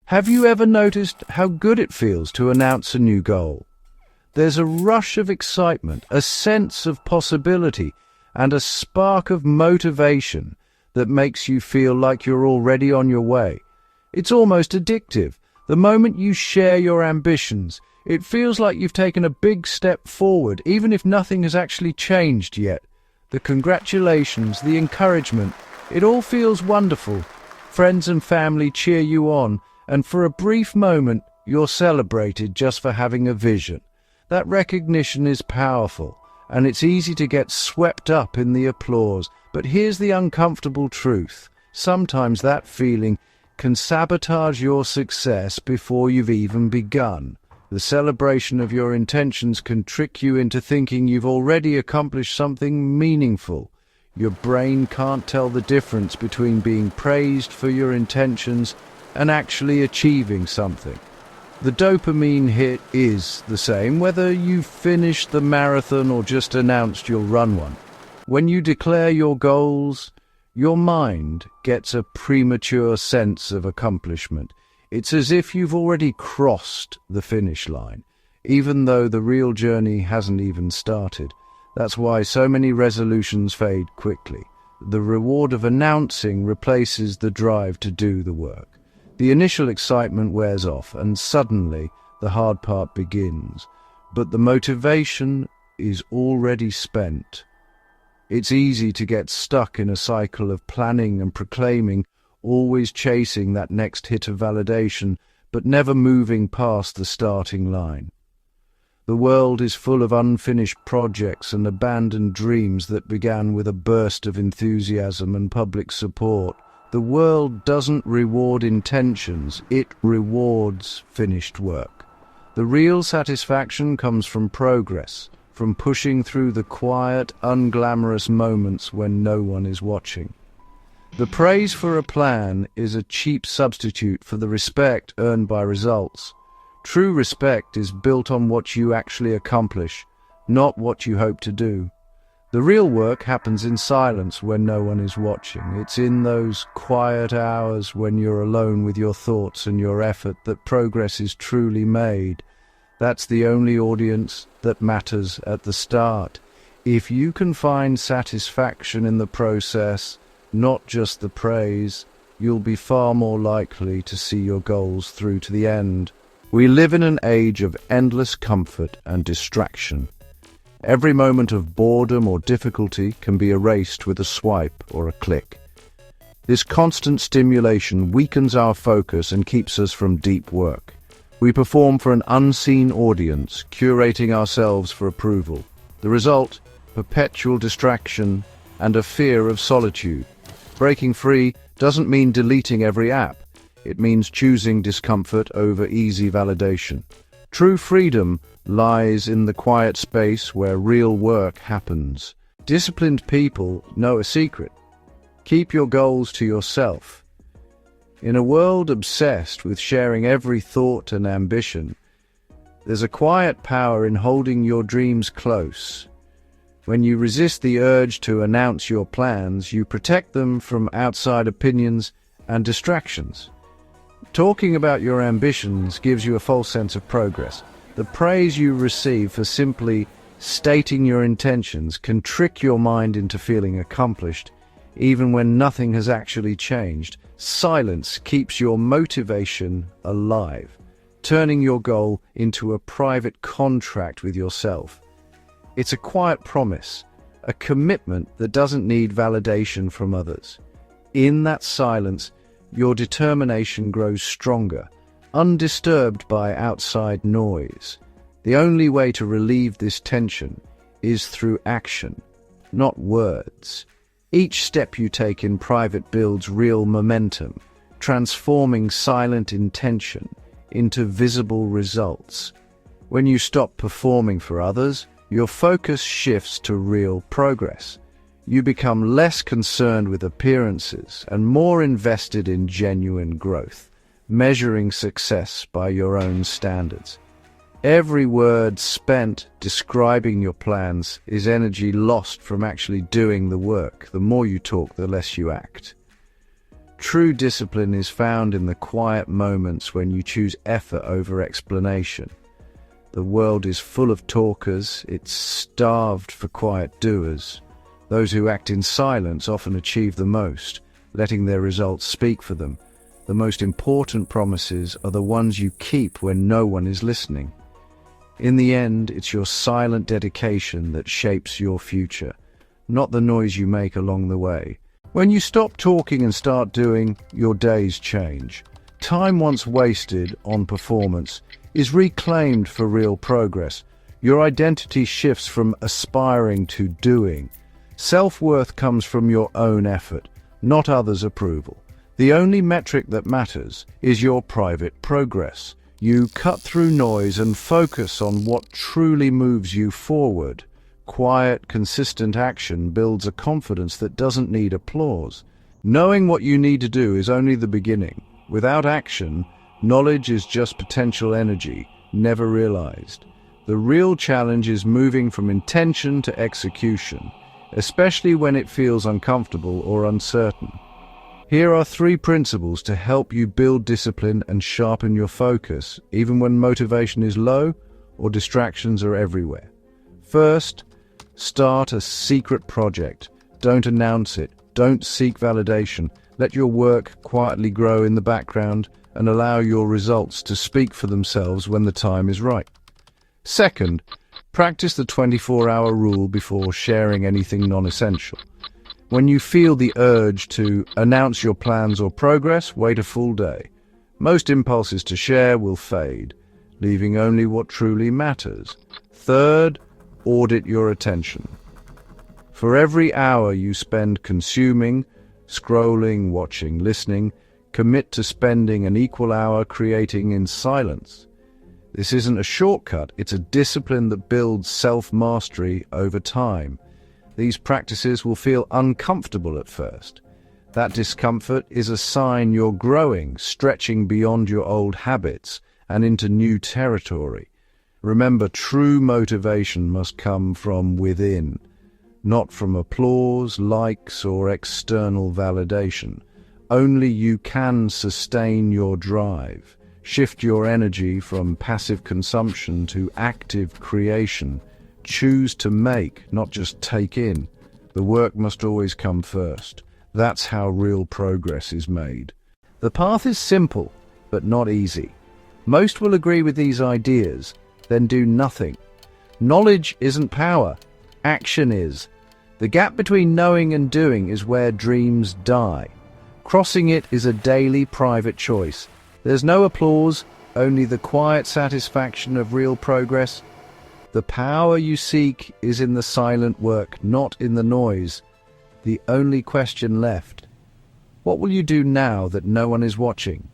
Have you ever noticed how good it feels to announce a new goal? There's a rush of excitement, a sense of possibility, and a spark of motivation that makes you feel like you're already on your way. It's almost addictive. The moment you share your ambitions, it feels like you've taken a big step forward, even if nothing has actually changed yet. The congratulations, the encouragement, it all feels wonderful. Friends and family cheer you on, and for a brief moment, you're celebrated just for having a vision. That recognition is powerful, and it's easy to get swept up in the applause. But here's the uncomfortable truth. Sometimes that feeling can sabotage your success before you've even begun. The celebration of your intentions can trick you into thinking you've already accomplished something meaningful. Your brain can't tell the difference between being praised for your intentions and actually achieving something. The dopamine hit is the same whether you've finished the marathon or just announced you'll run one. When you declare your goals, your mind gets a premature sense of accomplishment. It's as if you've already crossed the finish line, even though the real journey hasn't even started. That's why so many resolutions fade quickly. The reward of announcing replaces the drive to do the work. The initial excitement wears off, and suddenly the hard part begins. But the motivation is already spent. It's easy to get stuck in a cycle of planning and proclaiming, always chasing that next hit of validation, but never moving past the starting line. The world is full of unfinished projects and abandoned dreams that began with a burst of enthusiasm and public support. The world doesn't reward intentions, it rewards finished work. The real satisfaction comes from progress, from pushing through the quiet, unglamorous moments when no one is watching. The praise for a plan is a cheap substitute for the respect earned by results. True respect is built on what you actually accomplish, not what you hope to do. The real work happens in silence when no one is watching. It's in those quiet hours when you're alone with your thoughts and your effort that progress is truly made. That's the only audience that matters at the start. If you can find satisfaction in the process, not just the praise, you'll be far more likely to see your goals through to the end. We live in an age of endless comfort and distraction. Every moment of boredom or difficulty can be erased with a swipe or a click. This constant stimulation weakens our focus and keeps us from deep work. We perform for an unseen audience, curating ourselves for approval. The result, perpetual distraction and a fear of solitude. Breaking free doesn't mean deleting every app. It means choosing discomfort over easy validation. True freedom lies in the quiet space where real work happens. Disciplined people know a secret. Keep your goals to yourself. In a world obsessed with sharing every thought and ambition, there's a quiet power in holding your dreams close. When you resist the urge to announce your plans, you protect them from outside opinions and distractions. Talking about your ambitions gives you a false sense of progress. The praise you receive for simply stating your intentions can trick your mind into feeling accomplished, even when nothing has actually changed. Silence keeps your motivation alive, turning your goal into a private contract with yourself. It's a quiet promise, a commitment that doesn't need validation from others. In that silence, your determination grows stronger, undisturbed by outside noise. The only way to relieve this tension is through action, not words. Each step you take in private builds real momentum, transforming silent intention into visible results. When you stop performing for others, your focus shifts to real progress. You become less concerned with appearances and more invested in genuine growth, measuring success by your own standards. Every word spent describing your plans is energy lost from actually doing the work. The more you talk, the less you act. True discipline is found in the quiet moments when you choose effort over explanation. The world is full of talkers, it's starved for quiet doers. Those who act in silence often achieve the most, letting their results speak for them. The most important promises are the ones you keep when no one is listening. In the end, it's your silent dedication that shapes your future, not the noise you make along the way. When you stop talking and start doing, your days change. Time once wasted on performance is reclaimed for real progress. Your identity shifts from aspiring to doing. Self-worth comes from your own effort, not others' approval. The only metric that matters is your private progress. You cut through noise and focus on what truly moves you forward. Quiet, consistent action builds a confidence that doesn't need applause. Knowing what you need to do is only the beginning. Without action, knowledge is just potential energy, never realized. The real challenge is moving from intention to execution, especially when it feels uncomfortable or uncertain. Here are 3 principles to help you build discipline and sharpen your focus, even when motivation is low or distractions are everywhere. First, start a secret project. Don't announce it. Don't seek validation. Let your work quietly grow in the background and allow your results to speak for themselves when the time is right. Second, practice the 24-hour rule before sharing anything non-essential. When you feel the urge to announce your plans or progress, wait a full day. Most impulses to share will fade, leaving only what truly matters. Third, audit your attention. For every hour you spend consuming, scrolling, watching, listening, commit to spending an equal hour creating in silence. This isn't a shortcut, it's a discipline that builds self-mastery over time. These practices will feel uncomfortable at first. That discomfort is a sign you're growing, stretching beyond your old habits and into new territory. Remember, true motivation must come from within, not from applause, likes, or external validation. Only you can sustain your drive, shift your energy from passive consumption to active creation. Choose to make, not just take in. The work must always come first. That's how real progress is made. The path is simple, but not easy. Most will agree with these ideas, then do nothing. Knowledge isn't power, action is. The gap between knowing and doing is where dreams die. Crossing it is a daily private choice. There's no applause, only the quiet satisfaction of real progress. The power you seek is in the silent work, not in the noise. The only question left: what will you do now that no one is watching?